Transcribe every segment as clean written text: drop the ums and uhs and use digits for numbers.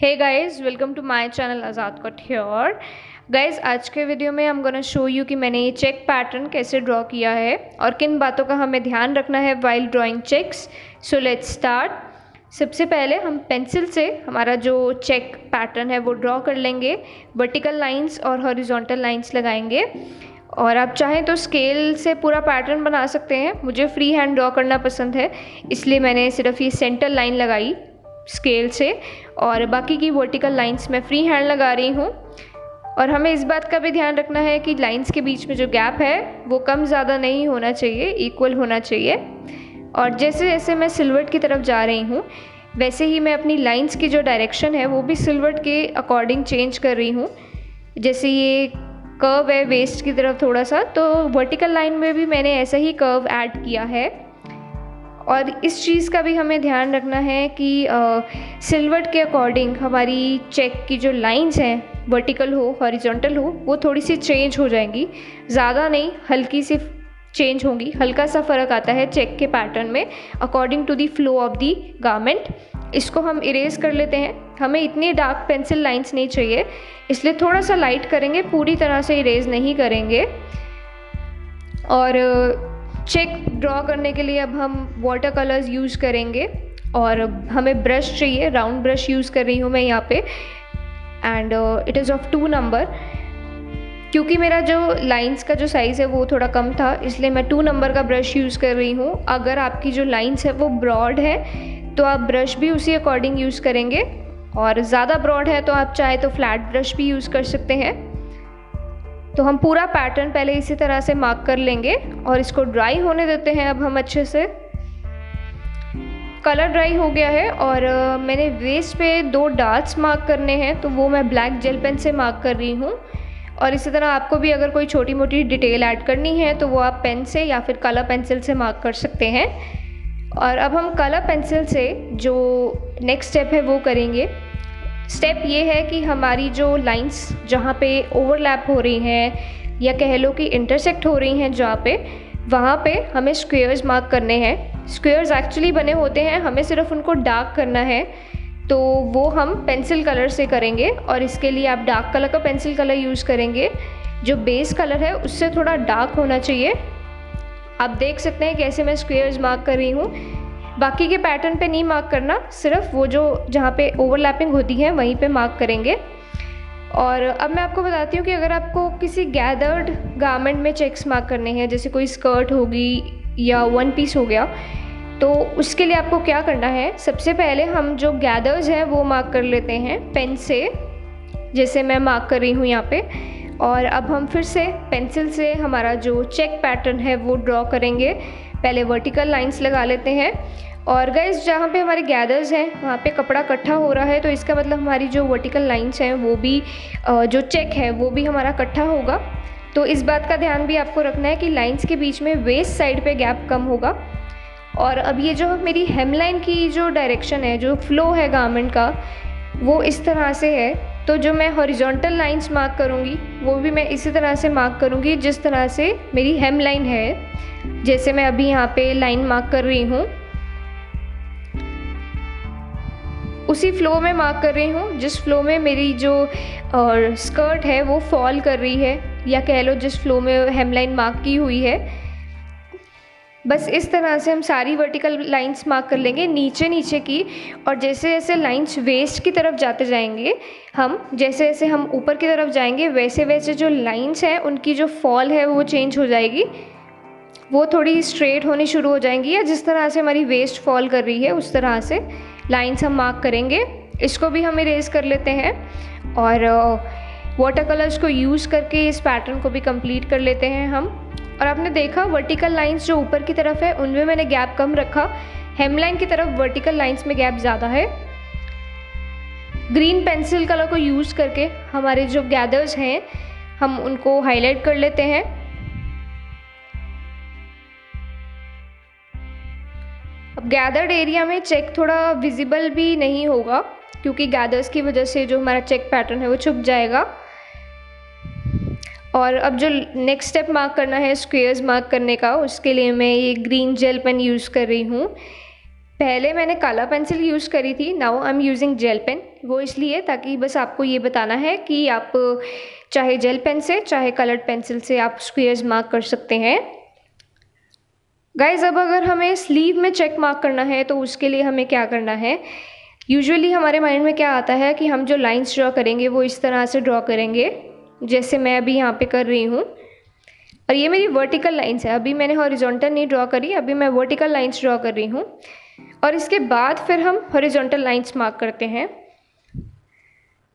Hey guys, welcome to my channel Azad cut here. Guys, आज के video में हम गोना शो यू कि मैंने ये चेक पैटर्न कैसे ड्रॉ किया है और किन बातों का हमें ध्यान रखना है while drawing checks. So let's start. सबसे पहले हम पेंसिल से हमारा जो चेक पैटर्न है वो ड्रॉ कर लेंगे। वर्टिकल लाइंस और हॉरिजॉन्टल लाइंस लगाएंगे और आप चाहें तो स्केल से पूरा पैटर्न बना सकते हैं। मुझे फ्री हैंड ड्रॉ करना पसंद है, इसलिए मैंने सिर्फ ये सेंटर लाइन लगाई स्केल से और बाकी की वर्टिकल लाइंस मैं फ्री हैंड लगा रही हूँ। और हमें इस बात का भी ध्यान रखना है कि लाइंस के बीच में जो गैप है वो कम ज़्यादा नहीं होना चाहिए, इक्वल होना चाहिए। और जैसे जैसे मैं सिलवट की तरफ जा रही हूँ वैसे ही मैं अपनी लाइंस की जो डायरेक्शन है वो भी सिलवट के अकॉर्डिंग चेंज कर रही हूँ। जैसे ये कर्व है वेस्ट की तरफ थोड़ा सा, तो वर्टिकल लाइन में भी मैंने ऐसा ही कर्व ऐड किया है। और इस चीज़ का भी हमें ध्यान रखना है कि सिलवट के अकॉर्डिंग हमारी चेक की जो लाइंस हैं, वर्टिकल हो हॉरिजॉन्टल हो, वो थोड़ी सी चेंज हो जाएंगी। ज़्यादा नहीं, हल्की सी चेंज होंगी। हल्का सा फ़र्क आता है चेक के पैटर्न में according to the flow of the garment. इसको हम इरेज कर लेते हैं। हमें इतनी डार्क पेंसिल लाइंस नहीं चाहिए, इसलिए थोड़ा सा लाइट करेंगे, पूरी तरह से इरेज नहीं करेंगे। और चेक ड्रॉ करने के लिए अब हम वाटर कलर्स यूज़ करेंगे और हमें ब्रश चाहिए। राउंड ब्रश यूज़ कर रही हूँ मैं यहाँ पे and it is of 2 number. क्योंकि मेरा जो लाइंस का जो साइज़ है वो थोड़ा कम था, इसलिए मैं 2 नंबर का ब्रश यूज़ कर रही हूँ। अगर आपकी जो लाइंस है वो ब्रॉड है तो आप ब्रश भी उसी अकॉर्डिंग यूज़ करेंगे, और ज़्यादा ब्रॉड है तो आप चाहे तो फ्लैट ब्रश भी यूज़ कर सकते हैं। तो हम पूरा पैटर्न पहले इसी तरह से मार्क कर लेंगे और इसको ड्राई होने देते हैं। अब हम अच्छे से कलर ड्राई हो गया है और मैंने वेस्ट पे 2 डॉट्स मार्क करने हैं, तो वो मैं ब्लैक जेल पेन से मार्क कर रही हूँ। और इसी तरह आपको भी अगर कोई छोटी मोटी डिटेल ऐड करनी है तो वो आप पेन से या फिर कलर पेंसिल से मार्क कर सकते हैं। और अब हम कलर पेंसिल से जो नेक्स्ट स्टेप है वो करेंगे। स्टेप ये है कि हमारी जो लाइंस जहाँ पे ओवरलैप हो रही हैं या कह लो कि इंटरसेक्ट हो रही हैं जहाँ पे, वहाँ पे हमें स्क्वेयर्स मार्क करने हैं। स्क्वेयर्स एक्चुअली बने होते हैं, हमें सिर्फ उनको डार्क करना है, तो वो हम पेंसिल कलर से करेंगे। और इसके लिए आप डार्क कलर का पेंसिल कलर यूज़ करेंगे। जो बेस कलर है उससे थोड़ा डार्क होना चाहिए। आप देख सकते हैं कैसे मैं स्क्वेयर्स मार्क कर रही हूँ। बाकी के पैटर्न पे नहीं मार्क करना, सिर्फ वो जो जहाँ पे ओवरलैपिंग होती है वहीं पे मार्क करेंगे। और अब मैं आपको बताती हूँ कि अगर आपको किसी गैदर्ड गारमेंट में चेक्स मार्क करने हैं, जैसे कोई स्कर्ट होगी या वन पीस हो गया, तो उसके लिए आपको क्या करना है। सबसे पहले हम जो गैदर्स हैं वो मार्क कर लेते हैं पेन से, जैसे मैं मार्क कर रही हूँ यहाँ पे। और अब हम फिर से पेंसिल से हमारा जो चेक पैटर्न है वो ड्रॉ करेंगे। पहले वर्टिकल लाइंस लगा लेते हैं। और गाइस, जहाँ पे हमारे गैदर्स हैं वहाँ पे कपड़ा इकट्ठा हो रहा है, तो इसका मतलब हमारी जो वर्टिकल लाइंस हैं वो भी जो चेक है वो भी हमारा इकट्ठा होगा। तो इस बात का ध्यान भी आपको रखना है कि लाइंस के बीच में वेस्ट साइड पे गैप कम होगा। और अब ये जो मेरी हेमलाइन की जो डायरेक्शन है, जो फ्लो है गारमेंट का, वो इस तरह से है। तो जो मैं हॉरिजॉन्टल लाइंस मार्क करूँगी वो भी मैं इसी तरह से मार्क करूँगी जिस तरह से मेरी हेम लाइन है। जैसे मैं अभी यहाँ पे लाइन मार्क कर रही हूँ उसी फ्लो में मार्क कर रही हूँ जिस फ्लो में मेरी जो स्कर्ट है वो फॉल कर रही है, या कह लो जिस फ्लो में हेमलाइन मार्क की हुई है। बस इस तरह से हम सारी वर्टिकल लाइंस मार्क कर लेंगे नीचे नीचे की। और जैसे जैसे लाइंस वेस्ट की तरफ जाते जाएंगे, जैसे जैसे हम ऊपर की तरफ जाएंगे वैसे वैसे जो लाइंस हैं उनकी जो फॉल है वो चेंज हो जाएगी, वो थोड़ी स्ट्रेट होनी शुरू हो जाएंगी, या जिस तरह से हमारी वेस्ट फॉल कर रही है उस तरह से लाइंस हम मार्क करेंगे। इसको भी हम इरेज कर लेते हैं और वाटर कलर्स को यूज़ करके इस पैटर्न को भी कंप्लीट कर लेते हैं हम। और आपने देखा वर्टिकल लाइंस जो ऊपर की तरफ है उनमें मैंने गैप कम रखा, हेमलाइन की तरफ वर्टिकल लाइंस में गैप ज़्यादा है। ग्रीन पेंसिल कलर को यूज़ करके हमारे जो गैदर्स हैं हम उनको हाईलाइट कर लेते हैं। अब गैदर्ड एरिया में चेक थोड़ा विजिबल भी नहीं होगा, क्योंकि गैदर्स की वजह से जो हमारा चेक पैटर्न है वो छुप जाएगा। और अब जो नेक्स्ट स्टेप मार्क करना है स्क्वेयर्स मार्क करने का, उसके लिए मैं ये ग्रीन जेल पेन यूज़ कर रही हूँ। पहले मैंने काला पेंसिल यूज़ करी थी, now I am using gel pen. वो इसलिए ताकि बस आपको ये बताना है कि आप चाहे जेल पेन से चाहे कलर्ड पेंसिल से आप स्क्वेयर्स मार्क कर सकते हैं। गाइज अब अगर हमें स्लीव में चेक मार्क करना है तो उसके लिए हमें क्या करना है। यूजुअली हमारे माइंड में क्या आता है कि हम जो लाइंस ड्रॉ करेंगे वो इस तरह से ड्रॉ करेंगे, जैसे मैं अभी यहाँ पे कर रही हूँ। और ये मेरी वर्टिकल लाइंस है, अभी मैंने हॉरिजॉन्टल नहीं ड्रॉ करी, अभी मैं वर्टिकल लाइंस ड्रॉ कर रही हूँ। और इसके बाद फिर हम हॉरिजॉन्टल लाइंस मार्क करते हैं,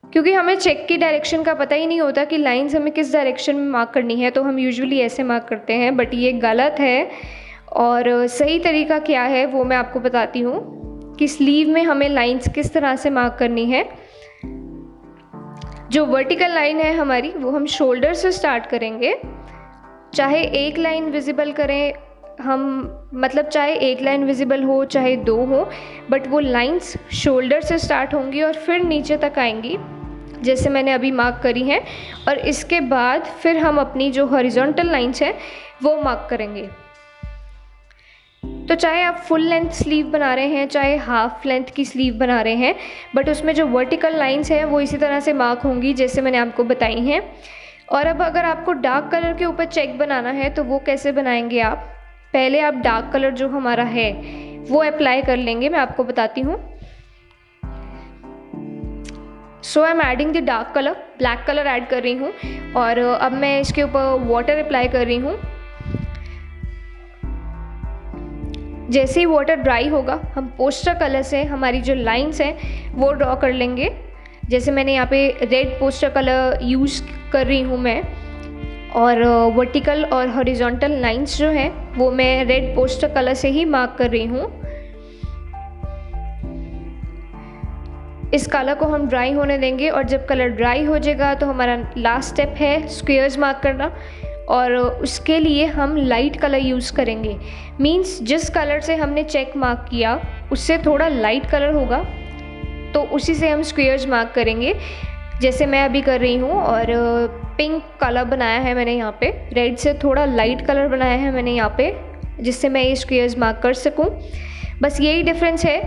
क्योंकि हमें चेक की डायरेक्शन का पता ही नहीं होता कि लाइंस हमें किस डायरेक्शन में मार्क करनी है, तो हम यूजुअली ऐसे मार्क करते हैं। बट ये गलत है, और सही तरीका क्या है वो मैं आपको बताती हूँ कि स्लीव में हमें लाइंस किस तरह से मार्क करनी है। जो वर्टिकल लाइन है हमारी वो हम शोल्डर से स्टार्ट करेंगे, चाहे एक लाइन विजिबल करें हम, मतलब चाहे एक लाइन विजिबल हो चाहे दो हो, बट वो लाइंस शोल्डर से स्टार्ट होंगी और फिर नीचे तक आएंगी, जैसे मैंने अभी मार्क करी हैं। और इसके बाद फिर हम अपनी जो हॉरिजॉन्टल लाइंस हैं वो मार्क करेंगे। तो चाहे आप फुल लेंथ स्लीव बना रहे हैं चाहे हाफ लेंथ की स्लीव बना रहे हैं, बट उसमें जो वर्टिकल लाइंस हैं वो इसी तरह से मार्क होंगी जैसे मैंने आपको बताई हैं। और अब अगर आपको डार्क कलर के ऊपर चेक बनाना है तो वो कैसे बनाएंगे आप। पहले आप डार्क कलर जो हमारा है वो अप्लाई कर लेंगे, मैं आपको बताती हूँ। So I am adding the dark colour, black colour add कर रही हूँ और अब मैं इसके ऊपर वाटर अप्लाई कर रही हूँ। जैसे ही वाटर ड्राई होगा हम पोस्टर कलर से हमारी जो लाइंस हैं वो ड्रॉ कर लेंगे। जैसे मैंने यहाँ पे रेड पोस्टर कलर यूज़ कर रही हूँ मैं, और वर्टिकल और हॉरिजॉन्टल लाइंस जो हैं वो मैं रेड पोस्टर कलर से ही मार्क कर रही हूँ। इस कलर को हम ड्राई होने देंगे और जब कलर ड्राई हो जाएगा तो हमारा लास्ट स्टेप है स्क्वेयर्स मार्क करना, और उसके लिए हम लाइट कलर यूज़ करेंगे। मींस जिस कलर से हमने चेक मार्क किया उससे थोड़ा लाइट कलर होगा तो उसी से हम स्क्वेयर्स मार्क करेंगे, जैसे मैं अभी कर रही हूँ। और पिंक कलर बनाया है मैंने यहाँ पे, रेड से थोड़ा लाइट कलर बनाया है मैंने यहाँ पे, जिससे मैं ये स्क्वेयर्स मार्क कर सकूँ। बस यही डिफरेंस है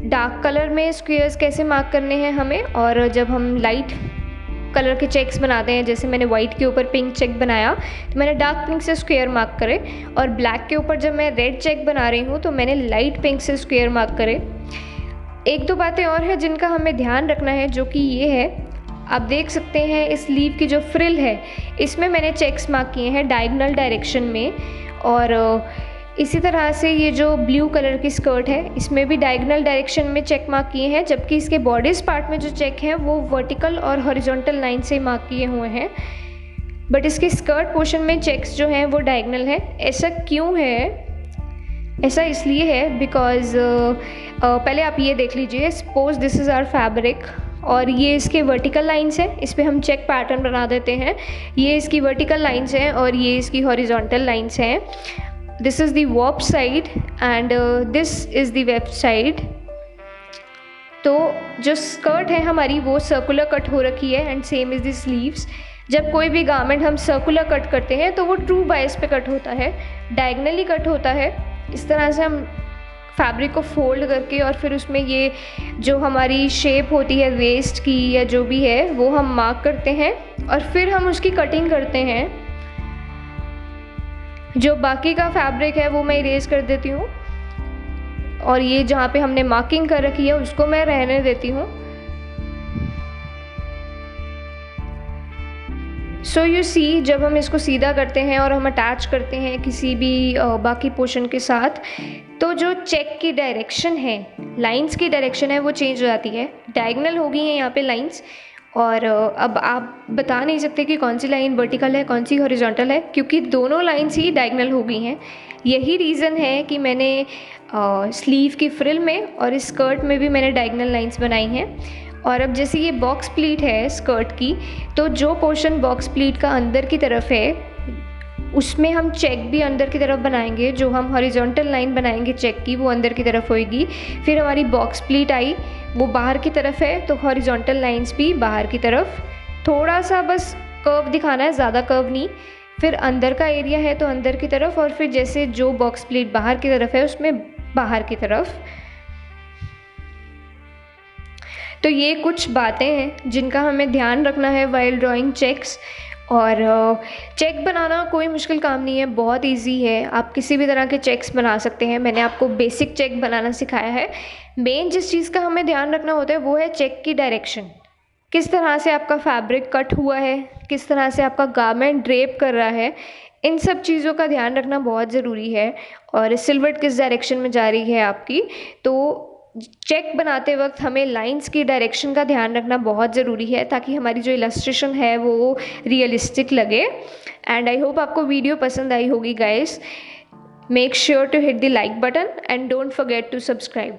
डार्क कलर में स्क्वेयर्स कैसे मार्क करने हैं हमें, और जब हम लाइट कलर के चेक्स बनाते हैं, जैसे मैंने वाइट के ऊपर पिंक चेक बनाया तो मैंने डार्क पिंक से स्क्वायर मार्क करे, और ब्लैक के ऊपर जब मैं रेड चेक बना रही हूँ तो मैंने लाइट पिंक से स्क्वायर मार्क करे। एक दो बातें और हैं जिनका हमें ध्यान रखना है, जो कि ये है, आप देख सकते हैं इस स्लीव की जो फ्रिल है इसमें मैंने चेक्स मार्क किए हैं डायगोनल डायरेक्शन में, और इसी तरह से ये जो ब्लू कलर की स्कर्ट है इसमें भी डायगोनल डायरेक्शन में चेक मार्क किए हैं, जबकि इसके बॉडीज़ पार्ट में जो चेक हैं वो वर्टिकल और हॉरिजॉन्टल लाइन से मार्क किए हुए हैं, बट इसके स्कर्ट पोर्शन में चेक्स जो हैं वो डायगोनल है। ऐसा क्यों है? ऐसा इसलिए है बिकॉज़ पहले आप ये देख लीजिए, suppose this is our fabric और ये इसके वर्टिकल लाइंस है, इस पर हम चेक पैटर्न बना देते हैं। ये इसकी वर्टिकल लाइंस हैं और ये इसकी हॉरिजॉन्टल लाइंस हैं। This is the warp side and this is the web side. तो जो स्कर्ट है हमारी वो सर्कुलर कट हो रखी है and same is the sleeves. जब कोई भी गारमेंट हम सर्कुलर कट करते हैं तो वो ट्रू बाइस पे कट होता है, डायगनली कट होता है। इस तरह से हम फैब्रिक को फोल्ड करके और फिर उसमें ये जो हमारी शेप होती है वेस्ट की या जो भी है वो हम मार्क करते हैं और फिर हम उसकी कटिंग करते हैं। जो बाकी का फैब्रिक है वो मैं इरेज कर देती हूँ और ये जहाँ पे हमने मार्किंग कर रखी है उसको मैं रहने देती हूँ। सो यू सी, जब हम इसको सीधा करते हैं और हम अटैच करते हैं किसी भी बाकी पोर्शन के साथ, तो जो चेक की डायरेक्शन है, लाइंस की डायरेक्शन है, वो चेंज हो जाती है। डायगोनल हो गई हैं यहाँ पे लाइंस, और अब आप बता नहीं सकते कि कौन सी लाइन वर्टिकल है कौन सी हॉरिजॉन्टल है, क्योंकि दोनों लाइंस ही डायगोनल हो गई हैं। यही रीज़न है कि मैंने स्लीव की फ्रिल में और इस स्कर्ट में भी मैंने डायगोनल लाइंस बनाई हैं। और अब जैसे ये बॉक्स प्लीट है स्कर्ट की, तो जो पोर्शन बॉक्स प्लीट का अंदर की तरफ है उसमें हम चेक भी अंदर की तरफ बनाएंगे। जो हम हॉरिजॉन्टल लाइन बनाएंगे चेक की वो अंदर की तरफ होएगी। फिर हमारी बॉक्स प्लीट आई वो बाहर की तरफ है, तो हॉरिजॉन्टल लाइंस भी बाहर की तरफ। थोड़ा सा बस कर्व दिखाना है, ज़्यादा कर्व नहीं। फिर अंदर का एरिया है तो अंदर की तरफ, और फिर जैसे जो बॉक्स प्लीट बाहर की तरफ है उसमें बाहर की तरफ। तो ये कुछ बातें हैं जिनका हमें ध्यान रखना है वाइल ड्राइंग चेक्स। और चेक बनाना कोई मुश्किल काम नहीं है, बहुत इजी है। आप किसी भी तरह के चेक्स बना सकते हैं। मैंने आपको बेसिक चेक बनाना सिखाया है। मेन जिस चीज़ का हमें ध्यान रखना होता है वो है चेक की डायरेक्शन। किस तरह से आपका फैब्रिक कट हुआ है, किस तरह से आपका गारमेंट ड्रेप कर रहा है, इन सब चीज़ों का ध्यान रखना बहुत ज़रूरी है। और सिल्हूट किस डायरेक्शन में जा रही है आपकी, तो चेक बनाते वक्त हमें लाइंस की डायरेक्शन का ध्यान रखना बहुत ज़रूरी है ताकि हमारी जो इलस्ट्रेशन है वो रियलिस्टिक लगे। एंड आई होप आपको वीडियो पसंद आई होगी guys. Make sure to hit the like button and don't forget to subscribe.